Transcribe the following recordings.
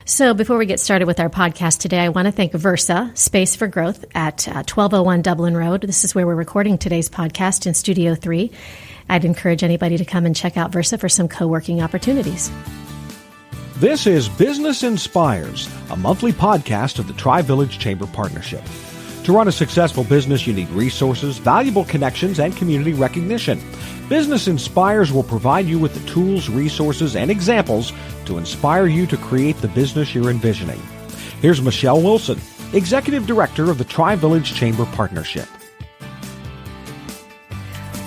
So before we get started with our podcast today, I want to thank Versa, Space for Growth at 1201 Dublin Road. This is where we're recording today's podcast in Studio 3. I'd encourage anybody to come and check out Versa for some co-working opportunities. This is Business Inspires, a monthly podcast of the TriVillage Chamber Partnership. To run a successful business, you need resources, valuable connections, and community recognition. Business Inspires will provide you with the tools, resources, and examples to inspire you to create the business you're envisioning. Here's Michelle Wilson, Executive Director of the TriVillage Chamber Partnership.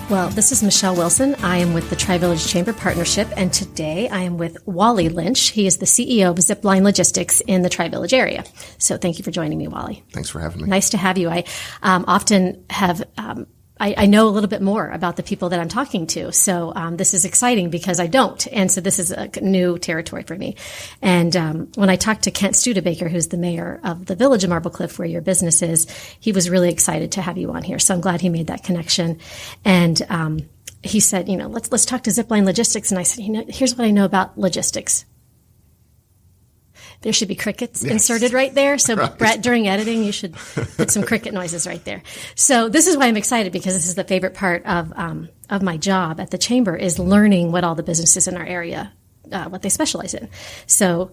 Well, this is Michelle Wilson. I am with the TriVillage Chamber Partnership, and today I am with Wally Lynch. He is the CEO of Zipline Logistics in the TriVillage area. So thank you for joining me, Wally. Thanks for having me. Nice to have you. I often have... I know a little bit more about the people that I'm talking to. So this is exciting because I don't. And so this is a new territory for me. And when I talked to Kent Studebaker, who's the mayor of the village of Marble Cliff, where your business is, he was really excited to have you on here. So I'm glad he made that connection. And he said, let's talk to Zipline Logistics. And I said, here's what I know about logistics. There should be crickets inserted right there. So, right. Brett, during editing, you should put some cricket noises right there. So this is why I'm excited, because this is the favorite part of my job at the chamber, is learning what all the businesses in our area, what they specialize in. So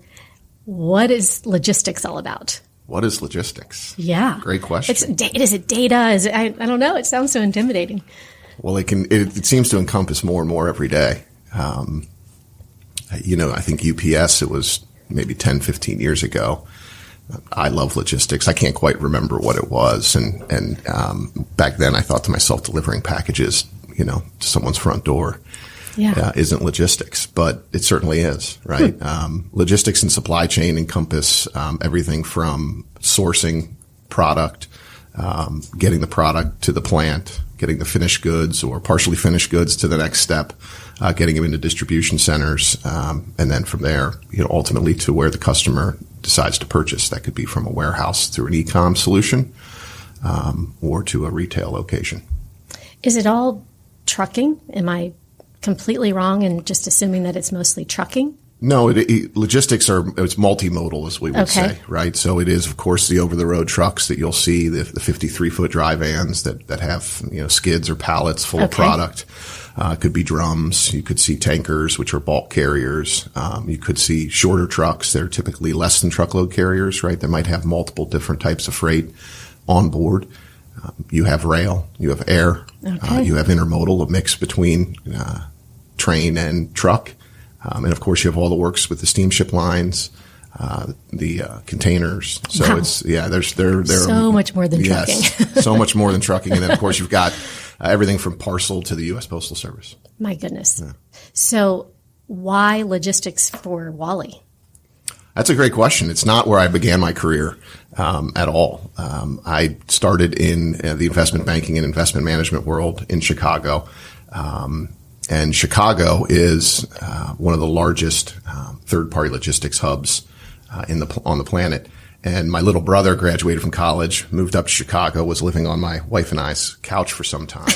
what is logistics all about? What is logistics? Yeah. Great question. Is it data? Is it, I don't know. It sounds so intimidating. Well, it seems to encompass more and more every day. I think UPS, it was maybe 10, 15 years ago. I love logistics. I can't quite remember what it was. And back then I thought to myself, delivering packages, to someone's front door isn't logistics, but it certainly is, right? Logistics and supply chain encompass everything from sourcing product, getting the product to the plant, getting the finished goods or partially finished goods to the next step, getting them into distribution centers, and then from there, ultimately to where the customer decides to purchase. That could be from a warehouse through an e-com solution, or to a retail location. Is it all trucking? Am I completely wrong in just assuming that it's mostly trucking? No, logistics it's multimodal, as we would say, right? So it is, of course, the over-the-road trucks that you'll see, the 53-foot dry vans that have, skids or pallets full of product. Could be drums. You could see tankers, which are bulk carriers. You could see shorter trucks. They're typically less than truckload carriers, right? They might have multiple different types of freight on board. You have rail. You have air. You have intermodal, a mix between train and truck. And of course, you have all the works with the steamship lines, the containers. So there's so much more than trucking. Yes, so much more than trucking. And then, of course, you've got everything from parcel to the U.S. Postal Service. My goodness. Yeah. So why logistics for Wally? That's a great question. It's not where I began my career at all. I started in the investment banking and investment management world in Chicago. And Chicago is one of the largest third-party logistics hubs on the planet. And my little brother graduated from college, moved up to Chicago, was living on my wife and I's couch for some time.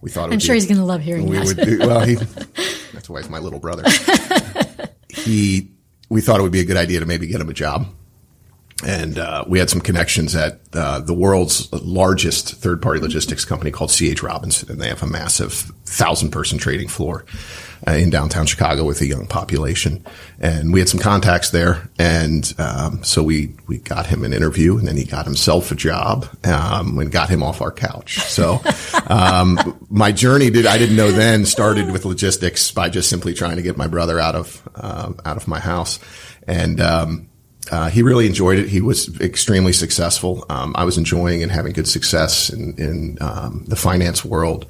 We thought I'm sure he's going to love hearing that. That's why he's my little brother. We thought it would be a good idea to maybe get him a job. And we had some connections at the world's largest third-party logistics company called C.H. Robinson, and they have a massive 1,000-person trading floor in downtown Chicago with a young population. And we had some contacts there, and so we got him an interview, and then he got himself a job and got him off our couch. So my journey I didn't know then, started with logistics by just simply trying to get my brother out of my house. And he really enjoyed it. He was extremely successful. I was enjoying and having good success in the finance world,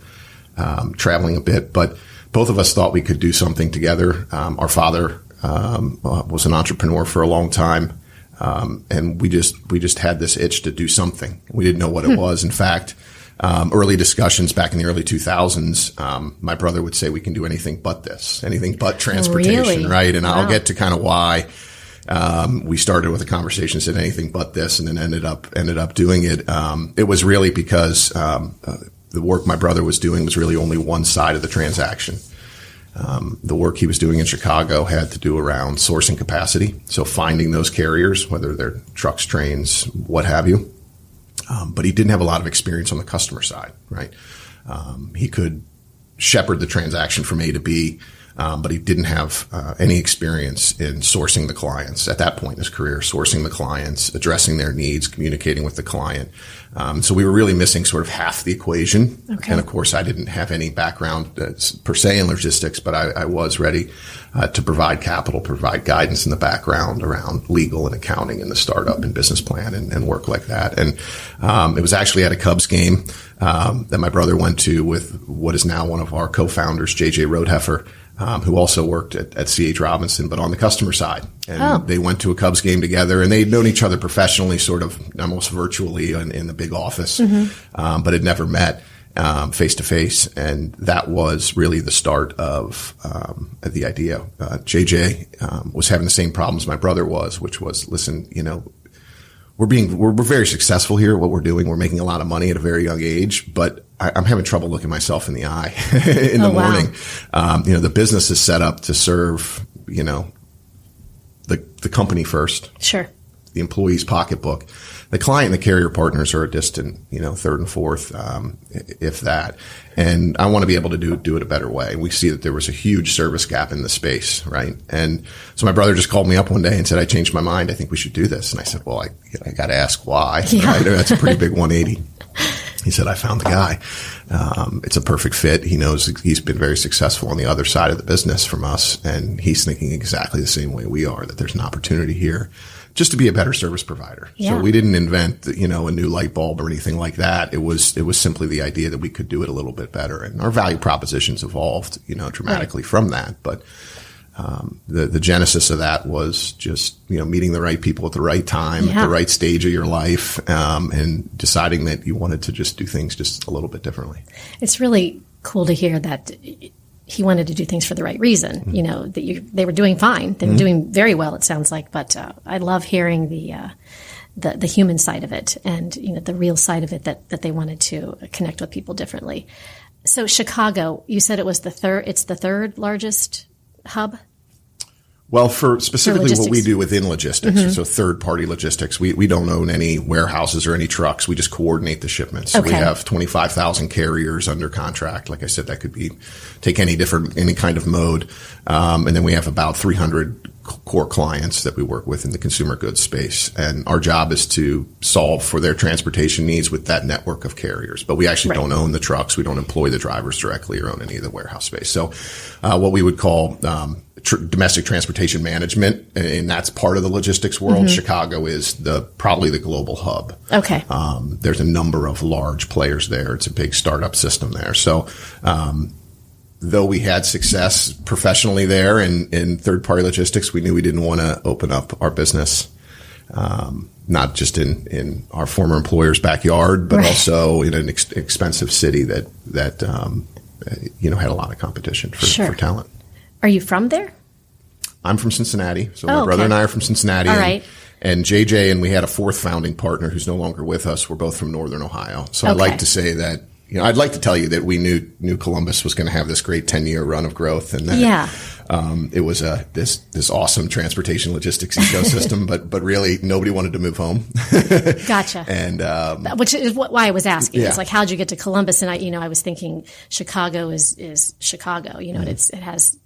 traveling a bit, but both of us thought we could do something together. Our father was an entrepreneur for a long time, and we just had this itch to do something. We didn't know what it was. In fact, early discussions back in the early 2000s, my brother would say we can do anything but this, anything but transportation, really? Right? And I'll get to kind of why. We started with a conversation, said anything but this, and then ended up doing it. It was really because the work my brother was doing was really only one side of the transaction. The work he was doing in Chicago had to do around sourcing capacity. So finding those carriers, whether they're trucks, trains, what have you. But he didn't have a lot of experience on the customer side, right? He could shepherd the transaction from A to B, but he didn't have any experience in sourcing the clients at that point in his career, sourcing the clients, addressing their needs, communicating with the client. So we were really missing sort of half the equation. Okay. And of course, I didn't have any background per se in logistics, but I was ready to provide capital, provide guidance in the background around legal and accounting and the startup and business plan and work like that. And it was actually at a Cubs game that my brother went to with what is now one of our co-founders, J.J. Rodeheffer, who also worked at C.H. Robinson, but on the customer side. And they went to a Cubs game together, and they'd known each other professionally, sort of almost virtually in the big office, but had never met face to face. And that was really the start of the idea. J.J. was having the same problems my brother was, which was, listen, we're very successful here at what we're doing. We're making a lot of money at a very young age, but I'm having trouble looking myself in the eye in the morning. Wow. The business is set up to serve, the company first. Sure. The employee's pocketbook. The client and the carrier partners are a distant, third and fourth, if that. And I want to be able to do it a better way. We see that there was a huge service gap in the space, right? And so my brother just called me up one day and said, I changed my mind. I think we should do this. And I said, well, I got to ask why. Yeah. Right? That's a pretty big 180. He said, I found the guy. It's a perfect fit. He knows he's been very successful on the other side of the business from us. And he's thinking exactly the same way we are, that there's an opportunity here just to be a better service provider. Yeah. So we didn't invent, a new light bulb or anything like that. It was simply the idea that we could do it a little bit better. And our value propositions evolved, dramatically from that. But the genesis of that was just, meeting the right people at the right time, at the right stage of your life, and deciding that you wanted to just do things just a little bit differently. It's really cool to hear that he wanted to do things for the right reason, that they were doing fine. They were doing very well, it sounds like. But I love hearing the human side of it and, the real side of it, that they wanted to connect with people differently. So Chicago, you said it's the third largest hub? Well, for specifically what we do within logistics, so third-party logistics, we don't own any warehouses or any trucks. We just coordinate the shipments. So we have 25,000 carriers under contract. Like I said, that could take any kind of mode. And then we have about 300 core clients that we work with in the consumer goods space. And our job is to solve for their transportation needs with that network of carriers. But we actually don't own the trucks. We don't employ the drivers directly or own any of the warehouse space. So what we would call domestic transportation management, and that's part of the logistics world. Chicago is probably the global hub. Okay. There's a number of large players there. It's a big startup system there. So, though we had success professionally there in third-party logistics, we knew we didn't want to open up our business, not just in our former employer's backyard, but also in an expensive city that had a lot of competition for talent. Are you from there? I'm from Cincinnati. So my brother and I are from Cincinnati. All right. And JJ, and we had a fourth founding partner who's no longer with us. We're both from Northern Ohio. So I'd like to say that, I'd like to tell you that we knew Columbus was going to have this great 10-year run of growth, and that it was this awesome transportation logistics ecosystem, but really nobody wanted to move home. Gotcha. And which is why I was asking. It's like, how'd you get to Columbus? And I was thinking Chicago is Chicago. And it has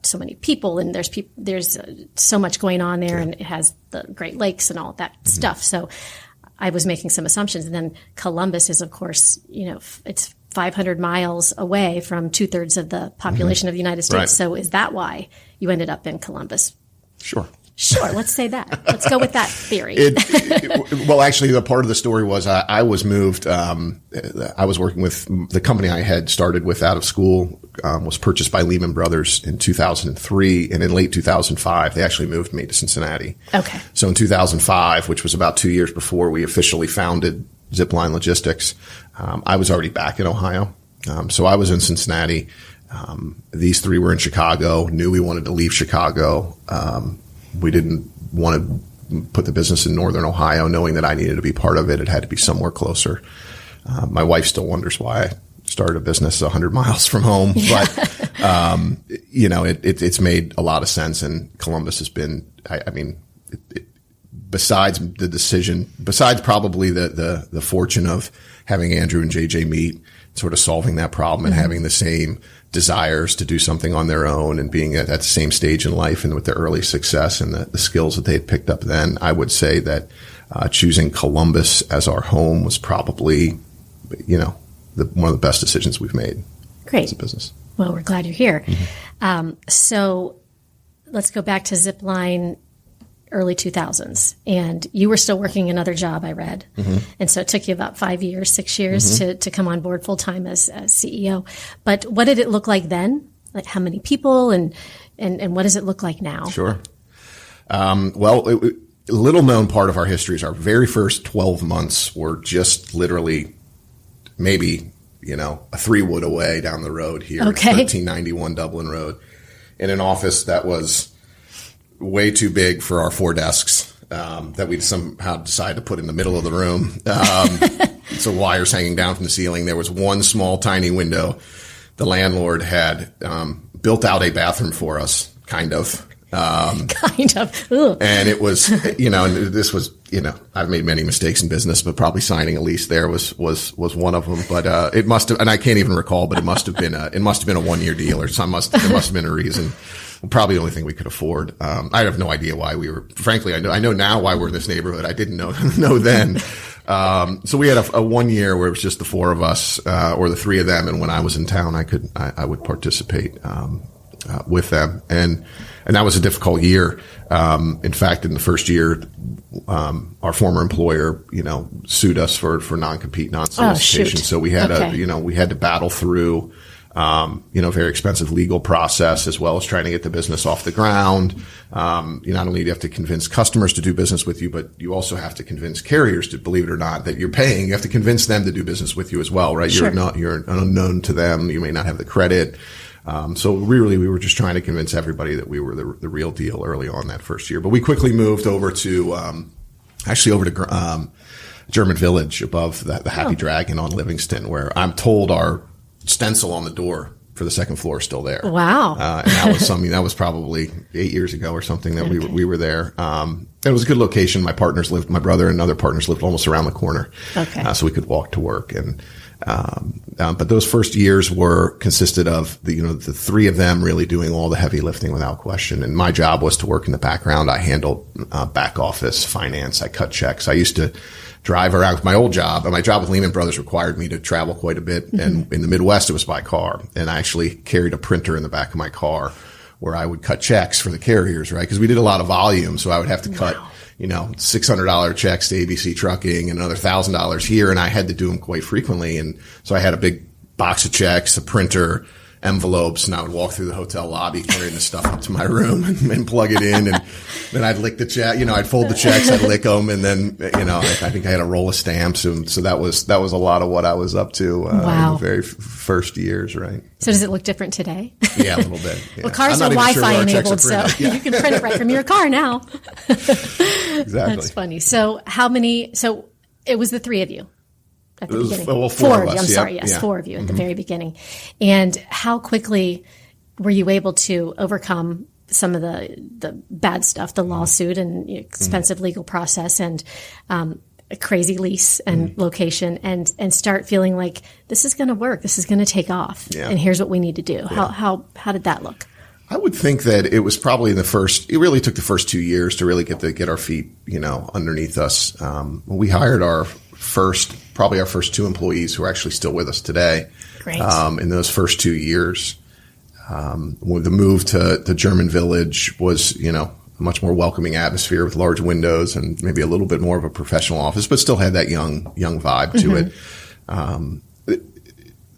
so many people, and there's so much going on there, and it has the Great Lakes and all that stuff. So I was making some assumptions, and then Columbus is, of course, it's 500 miles away from 2/3 of the population of the United States. Right. So is that why you ended up in Columbus? Sure. Let's say that. Let's go with that theory. Well, actually, the part of the story was I was moved. I was working with the company I had started with out of school, was purchased by Lehman Brothers in 2003. And in late 2005, they actually moved me to Cincinnati. Okay. So in 2005, which was about 2 years before we officially founded Zipline Logistics, I was already back in Ohio. So I was in Cincinnati. These three were in Chicago, knew we wanted to leave Chicago. We didn't want to put the business in Northern Ohio, knowing that I needed to be part of it. It had to be somewhere closer. My wife still wonders why started a business 100 miles from home, but, it's made a lot of sense. And Columbus has been, besides the decision, besides probably the fortune of having Andrew and J.J. meet, sort of solving that problem and having the same desires to do something on their own and being at the same stage in life and with their early success and the skills that they had picked up then, I would say that choosing Columbus as our home was probably, one of the best decisions we've made. Great. As a business. Well, we're glad you're here. So let's go back to Zipline early 2000s. And you were still working another job, I read. And so it took you about 5 years, 6 years to come on board full time as CEO. But what did it look like then? Like how many people and what does it look like now? Sure. Little known part of our history is our very first 12 months were just literally maybe, a 3-wood away down the road here, 1391 Dublin Road, in an office that was way too big for our 4 desks that we somehow decided to put in the middle of the room. So wires hanging down from the ceiling. There was one small, tiny window. The landlord had built out a bathroom for us, kind of. Ugh. And it was, and this was, I've made many mistakes in business, but probably signing a lease there was one of them. But it must have, and I can't even recall, but it must have been a 1-year deal, or there must have been a reason. Probably the only thing we could afford. I have no idea why we were. Frankly, I know now why we're in this neighborhood. I didn't know then. So we had a 1 year where it was just the 4 of us, or the 3 of them. And when I was in town, I would participate with them, and that was a difficult year. In fact, in the first year, our former employer, sued us for non-compete, non-solicitation. So we had we had to battle through. Very expensive legal process, as well as trying to get the business off the ground. Not only do you have to convince customers to do business with you, but you also have to convince carriers to, believe it or not, that you're paying. You have to convince them to do business with you as well, right? Sure. You're unknown to them. You may not have the credit. So really, we were just trying to convince everybody that we were the real deal early on that first year. But we quickly moved over to, German Village above the Happy Dragon on Livingston, where I'm told our stencil on the door for the second floor is still there. Wow. And that was probably 8 years ago or something that we were there. It was a good location. My brother and other partners lived almost around the corner. Okay. So we could walk to work. And, but those first years consisted of the 3 of them really doing all the heavy lifting without question. And my job was to work in the background. I handled, back office, finance. I cut checks. I used to drive around with my old job, and my job with Lehman Brothers required me to travel quite a bit. And in the Midwest, it was by car. And I actually carried a printer in the back of my car where I would cut checks for the carriers, right? Because we did a lot of volume. So I would have to cut, $600 checks to ABC Trucking and another $1,000 here. And I had to do them quite frequently. And so I had a big box of checks, a printer, envelopes, and I would walk through the hotel lobby carrying the stuff up to my room and plug it in, and then I'd lick the check. I'd fold the checks, I'd lick them, and then I think I had a roll of stamps, and so that was a lot of what I was up to in the very first years, right? So does it look different today? Yeah, a little bit. Yeah. Well, cars are Wi-Fi enabled, so you can print it right from your car now. Exactly. That's funny. So so it was the 3 of you. At the beginning. Well, 4 of us. I'm sorry. Yes, 4 of you at the very beginning. And how quickly were you able to overcome some of the bad stuff, the lawsuit and expensive legal process and a crazy lease and location, and start feeling like this is going to work, this is going to take off, and here's what we need to do? Yeah. How did that look? I would think that it was probably it really took the first 2 years to really get our feet, underneath us. We hired our first 2 employees who are actually still with us today. Great. In those first 2 years. The move to German Village was, a much more welcoming atmosphere with large windows and maybe a little bit more of a professional office, but still had that young vibe to it.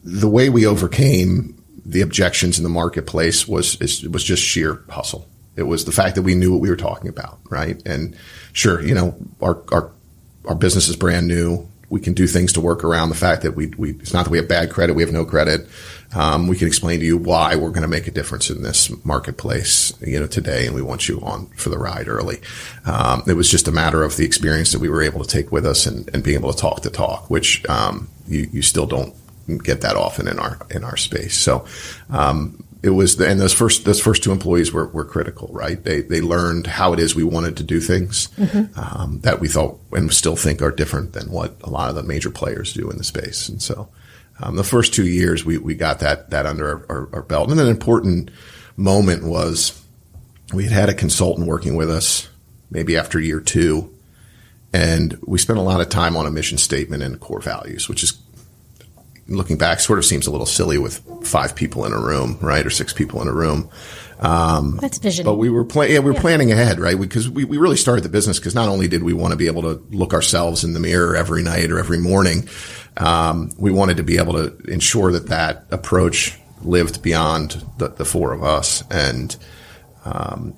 The way we overcame the objections in the marketplace was just sheer hustle. It was the fact that we knew what we were talking about, right? And sure, our business is brand new. We can do things to work around the fact that it's not that we have bad credit. We have no credit. We can explain to you why we're going to make a difference in this marketplace, today, and we want you on for the ride early. It was just a matter of the experience that we were able to take with us and being able to talk, which, you still don't get that often in our space. So, it was, and those first two employees were critical, right? They learned how it is we wanted to do things, that we thought and still think are different than what a lot of the major players do in the space. And so, the first 2 years we got that under our belt. And then an important moment was we had a consultant working with us maybe after year 2, and we spent a lot of time on a mission statement and core values, which is, looking back, sort of seems a little silly with 5 people in a room, right? Or 6 people in a room. That's vision. But we were planning ahead, right? Because we really started the business because not only did we want to be able to look ourselves in the mirror every night or every morning, we wanted to be able to ensure that approach lived beyond the 4 of us. And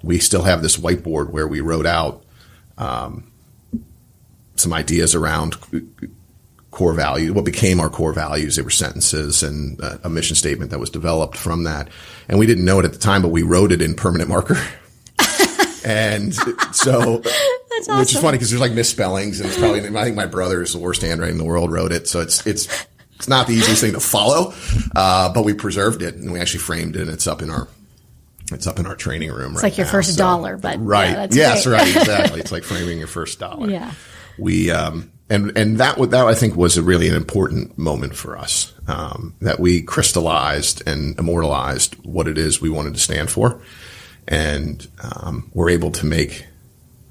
we still have this whiteboard where we wrote out some ideas around core value, what became our core values. They were sentences and a mission statement that was developed from that. And we didn't know it at the time, but we wrote it in permanent marker. And so, that's awesome. Which is funny because there's like misspellings, and it's probably, I think my brother is the worst handwriting in the world, wrote it. So it's not the easiest thing to follow. But we preserved it and we actually framed it, and it's up in our training room. It's like your first dollar, but right. Yeah, that's yes, great. Right. Exactly. It's like framing your first dollar. Yeah. We, and that I think was really an important moment for us, that we crystallized and immortalized what it is we wanted to stand for. And, we're able to make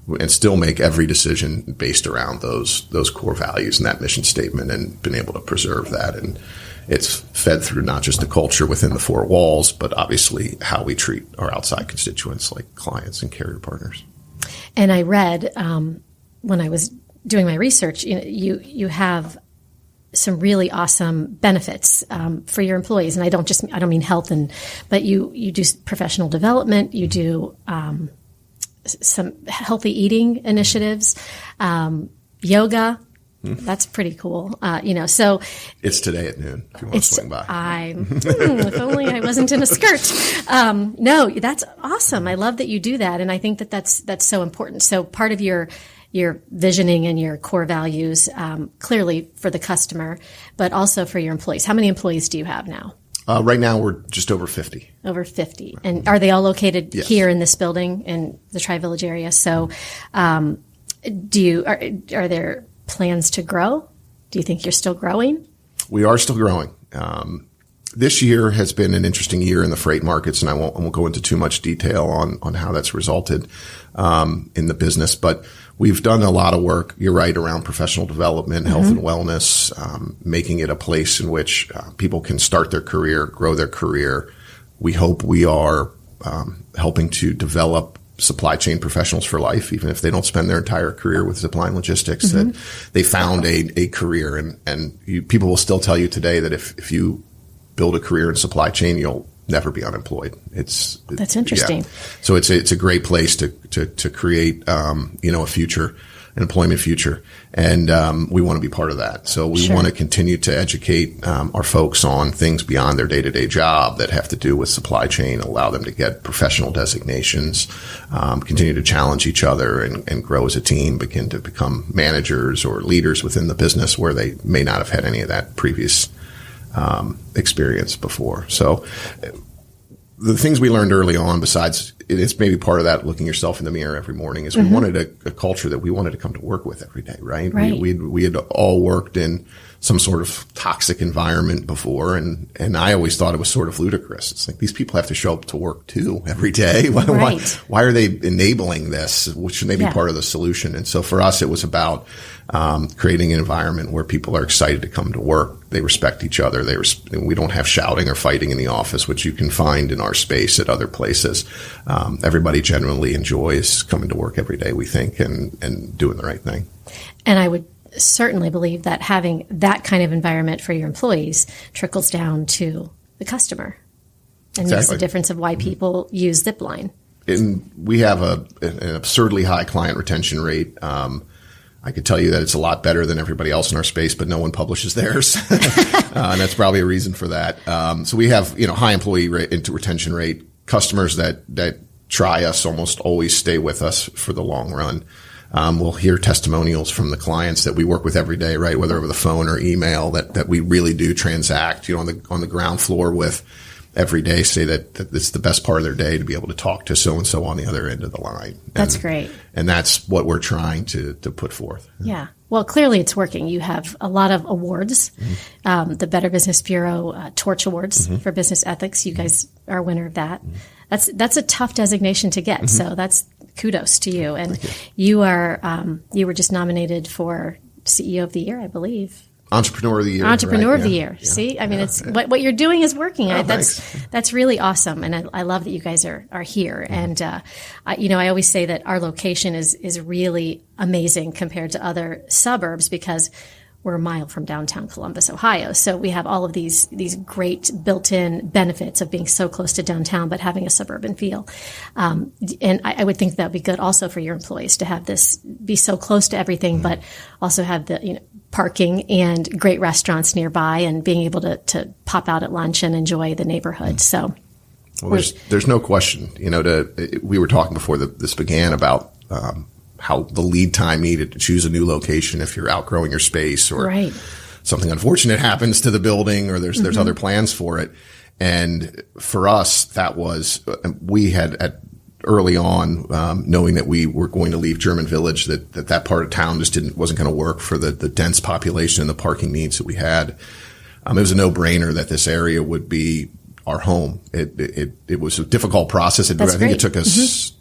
and still make every decision based around those core values and that mission statement, and been able to preserve that. And it's fed through not just the culture within the 4 walls, but obviously how we treat our outside constituents like clients and carrier partners. And I read, when I was doing my research, you have some really awesome benefits for your employees, and I don't mean health, but you do professional development, you do some healthy eating initiatives, yoga. That's pretty cool. So it's today at noon if you want to swing by. If only I wasn't in a skirt. No, that's awesome. I love that you do that, and I think that's so important. So part of your visioning and your core values, clearly for the customer, but also for your employees. How many employees do you have now? Right now, we're just over 50. Over 50. And are they all located Yes. here in this building in the TriVillage area? So are there plans to grow? Do you think you're still growing? We are still growing. This year has been an interesting year in the freight markets, and I won't go into too much detail on how that's resulted in the business, but we've done a lot of work, you're right, around professional development, health and wellness, making it a place in which people can start their career, grow their career. We hope we are helping to develop supply chain professionals for life, even if they don't spend their entire career with Zipline Logistics, that they found a career. And people will still tell you today that if you build a career in supply chain, you'll never be unemployed. That's interesting. Yeah. So it's a great place to create, a future, an employment future. And, we want to be part of that. So we want to continue to educate, our folks on things beyond their day-to-day job that have to do with supply chain, allow them to get professional designations, continue to challenge each other and grow as a team, begin to become managers or leaders within the business where they may not have had any of that previous experience before. So the things we learned early on, besides it's maybe part of that looking yourself in the mirror every morning, is we wanted a culture that we wanted to come to work with every day, right? We had all worked in some sort of toxic environment before, and I always thought it was sort of ludicrous. It's like, these people have to show up to work too every day. Why are they enabling this? Shouldn't they be part of the solution? And so for us, it was about creating an environment where people are excited to come to work. They respect each other. We don't have shouting or fighting in the office, which you can find in our space at other places. Everybody generally enjoys coming to work every day, we think, and doing the right thing. And I would certainly believe that having that kind of environment for your employees trickles down to the customer and makes the difference of why people use Zipline. And we have an absurdly high client retention rate. I could tell you that it's a lot better than everybody else in our space, but no one publishes theirs. And that's probably a reason for that. So we have, high employee retention rate. Customers that try us almost always stay with us for the long run. We'll hear testimonials from the clients that we work with every day, right? Whether over the phone or email, that we really do transact, on the ground floor with every day, say that it's the best part of their day to be able to talk to so-and-so on the other end of the line. That's great. And that's what we're trying to put forth. Yeah. Well, clearly it's working. You have a lot of awards, the Better Business Bureau Torch Awards for Business Ethics. You guys are a winner of that. That's a tough designation to get. So that's kudos to you. And you were just nominated for CEO of the Year, I believe. Entrepreneur of the Year. Entrepreneur of the Year. Yeah. See, I mean, it's what you're doing is working. That's really awesome, and I love that you guys are here. And I always say that our location is really amazing compared to other suburbs because we're a mile from downtown Columbus, Ohio. So we have all of these great built-in benefits of being so close to downtown, but having a suburban feel. And I would think that would be good also for your employees to have this be so close to everything, but also have the parking and great restaurants nearby and being able to pop out at lunch and enjoy the neighborhood. So, well, there's no question. We were talking before this began about how the lead time needed to choose a new location if you're outgrowing your space or something unfortunate happens to the building or there's other plans for it. And for us, that was we had early on, knowing that we were going to leave German Village, that part of town just wasn't going to work for the dense population and the parking needs that we had. It was a no-brainer that this area would be our home. It was a difficult process. I think it took us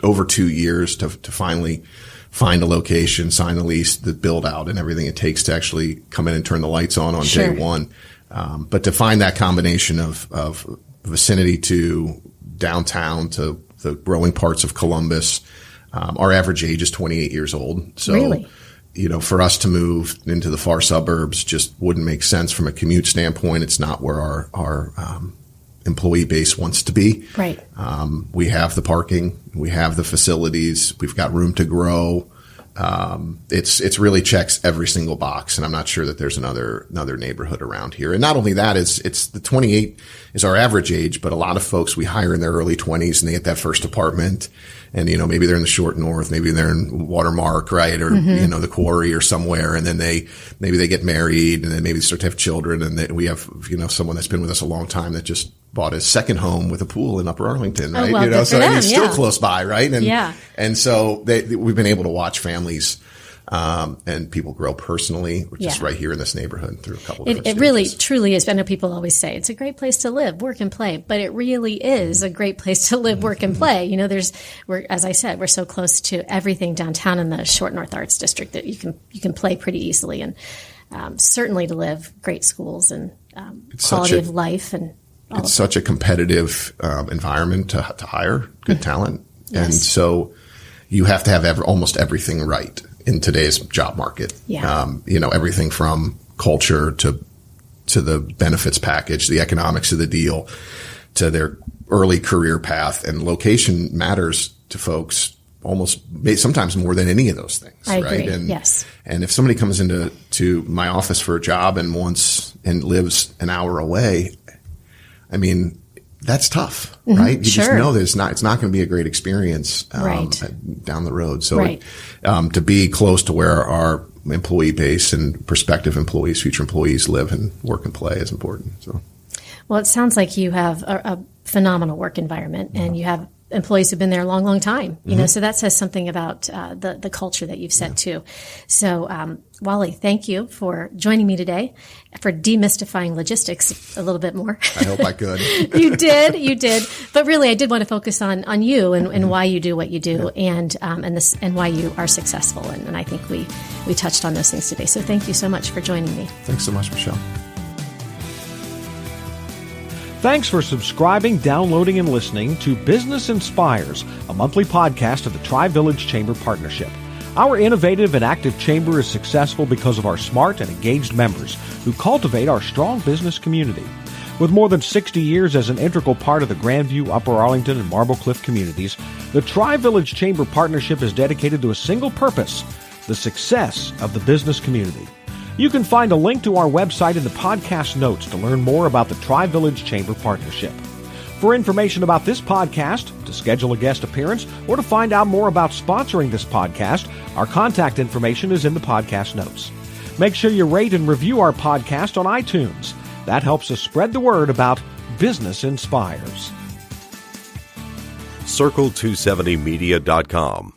over 2 years to finally find a location, sign the lease, the build out, and everything it takes to actually come in and turn the lights on day one. But to find that combination of vicinity to downtown to the growing parts of Columbus. Our average age is 28 years old. So, really? For us to move into the far suburbs just wouldn't make sense from a commute standpoint. It's not where our employee base wants to be. Right. We have the parking. We have the facilities. We've got room to grow. It's really checks every single box, and I'm not sure that there's another neighborhood around here. And not only that, it's the 28 is our average age, but a lot of folks we hire in their early 20s and they get that first apartment, and maybe they're in the short north, maybe they're in Watermark, right, or the Quarry or somewhere, and then maybe they get married, and then maybe they start to have children, and we have someone that's been with us a long time that just bought his second home with a pool in Upper Arlington, right? Oh, well, so it's still close by, right? And so we've been able to watch families and people grow personally, just right here in this neighborhood through a couple of different It really, truly is. I know people always say it's a great place to live, work, and play, but it really is a great place to live, work, and play. As I said, we're so close to everything downtown in the Short North Arts District that you can play pretty easily, and certainly to live, great schools and quality of life and. It's such a competitive environment to hire good talent. Yes. And so you have to have almost everything right in today's job market. Yeah. Everything from culture to the benefits package, the economics of the deal, to their early career path. And location matters to folks almost sometimes more than any of those things. I right? agree. And, yes. And if somebody comes into my office for a job and lives an hour away, I mean, that's tough, right? You just know that it's not going to be a great experience down the road. So to be close to where our employee base and prospective employees, future employees live and work and play is important. So, well, it sounds like you have a phenomenal work environment, and you have employees who've been there a long, long time. So that says something about the culture that you've set too. So, Wally, thank you for joining me today, for demystifying logistics a little bit more. I hope I could. You did. But really, I did want to focus on you and why you do what you do, and why you are successful. And I think we touched on those things today. So thank you so much for joining me. Thanks so much, Michelle. Thanks for subscribing, downloading, and listening to Business Inspires, a monthly podcast of the TriVillage Chamber Partnership. Our innovative and active chamber is successful because of our smart and engaged members who cultivate our strong business community. With more than 60 years as an integral part of the Grandview, Upper Arlington, and Marble Cliff communities, the TriVillage Chamber Partnership is dedicated to a single purpose: the success of the business community. You can find a link to our website in the podcast notes to learn more about the TriVillage Chamber Partnership. For information about this podcast, to schedule a guest appearance, or to find out more about sponsoring this podcast, our contact information is in the podcast notes. Make sure you rate and review our podcast on iTunes. That helps us spread the word about Business Inspires. Circle270media.com.